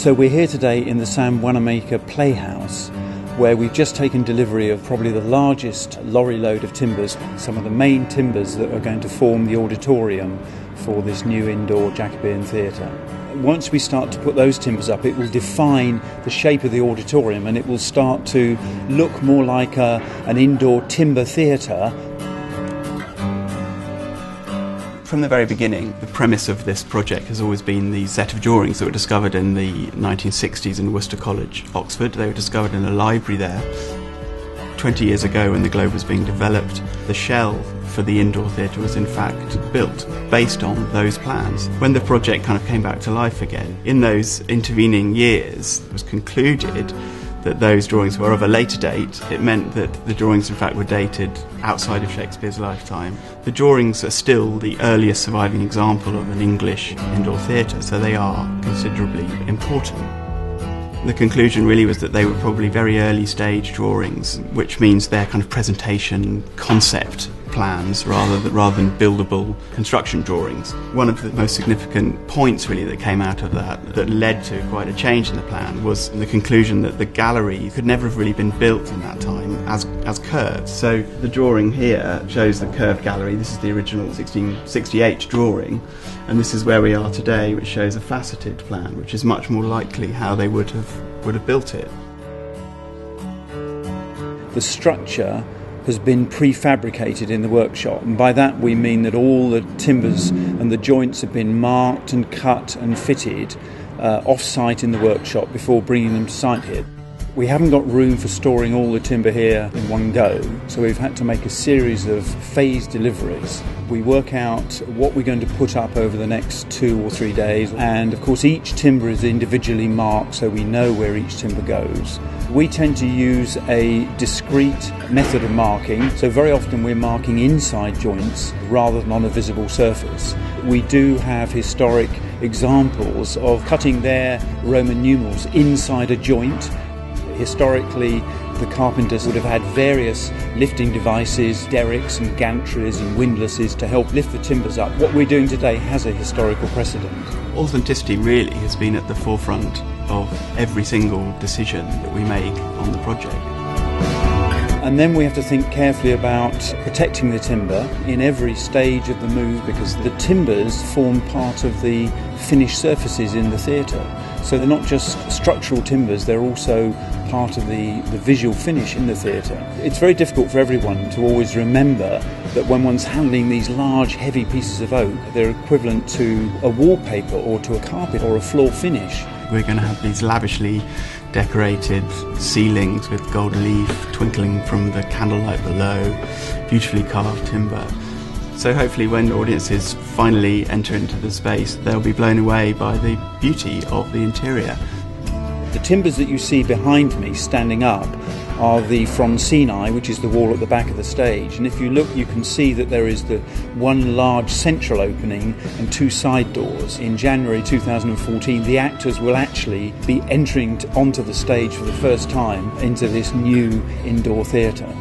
So we're here today in the Sam Wanamaker Playhouse, where we've just taken delivery of probably the largest lorry load of timbers, some of the main timbers that are going to form the auditorium for this new indoor Jacobean theatre. Once we start to put those timbers up, it will define the shape of the auditorium and it will start to look more like an indoor timber theatre. From the very beginning, the premise of this project has always been the set of drawings that were discovered in the 1960s in Worcester College, Oxford. They were discovered in a library there. 20 years ago, when the Globe was being developed, the shell for the indoor theatre was in fact built based on those plans. When the project kind of came back to life again, in those intervening years, it was concluded that those drawings were of a later date. It meant that the drawings in fact were dated outside of Shakespeare's lifetime. The drawings are still the earliest surviving example of an English indoor theatre, so they are considerably important. The conclusion really was that they were probably very early stage drawings, which means their kind of presentation concept plans rather than buildable construction drawings. One of the most significant points really that came out of that led to quite a change in the plan was the conclusion that the gallery could never have really been built in that time as curved. So the drawing here shows the curved gallery. This is the original 1668 drawing, and this is where we are today, which shows a faceted plan, which is much more likely how they would have built it. The structure has been prefabricated in the workshop, and by that we mean that all the timbers and the joints have been marked and cut and fitted off-site in the workshop before bringing them to site here. We haven't got room for storing all the timber here in one go, so we've had to make a series of phased deliveries. We work out what we're going to put up over the next 2 or 3 days, and of course each timber is individually marked so we know where each timber goes. We tend to use a discrete method of marking, so very often we're marking inside joints rather than on a visible surface. We do have historic examples of cutting their Roman numerals inside a joint. Historically, the carpenters would have had various lifting devices, derricks and gantries and windlasses to help lift the timbers up. What we're doing today has a historical precedent. Authenticity really has been at the forefront of every single decision that we make on the project. And then we have to think carefully about protecting the timber in every stage of the move, because the timbers form part of the finished surfaces in the theatre. So they're not just structural timbers, they're also part of the visual finish in the theatre. It's very difficult for everyone to always remember that when one's handling these large, heavy pieces of oak, they're equivalent to a wallpaper or to a carpet or a floor finish. We're going to have these lavishly decorated ceilings with gold leaf twinkling from the candlelight below, beautifully carved timber. So hopefully when audiences finally enter into the space, they'll be blown away by the beauty of the interior. The timbers that you see behind me standing up are the frontini, which is the wall at the back of the stage. And if you look, you can see that there is the one large central opening and 2 side doors. In January 2014, the actors will actually be entering onto the stage for the first time into this new indoor theatre.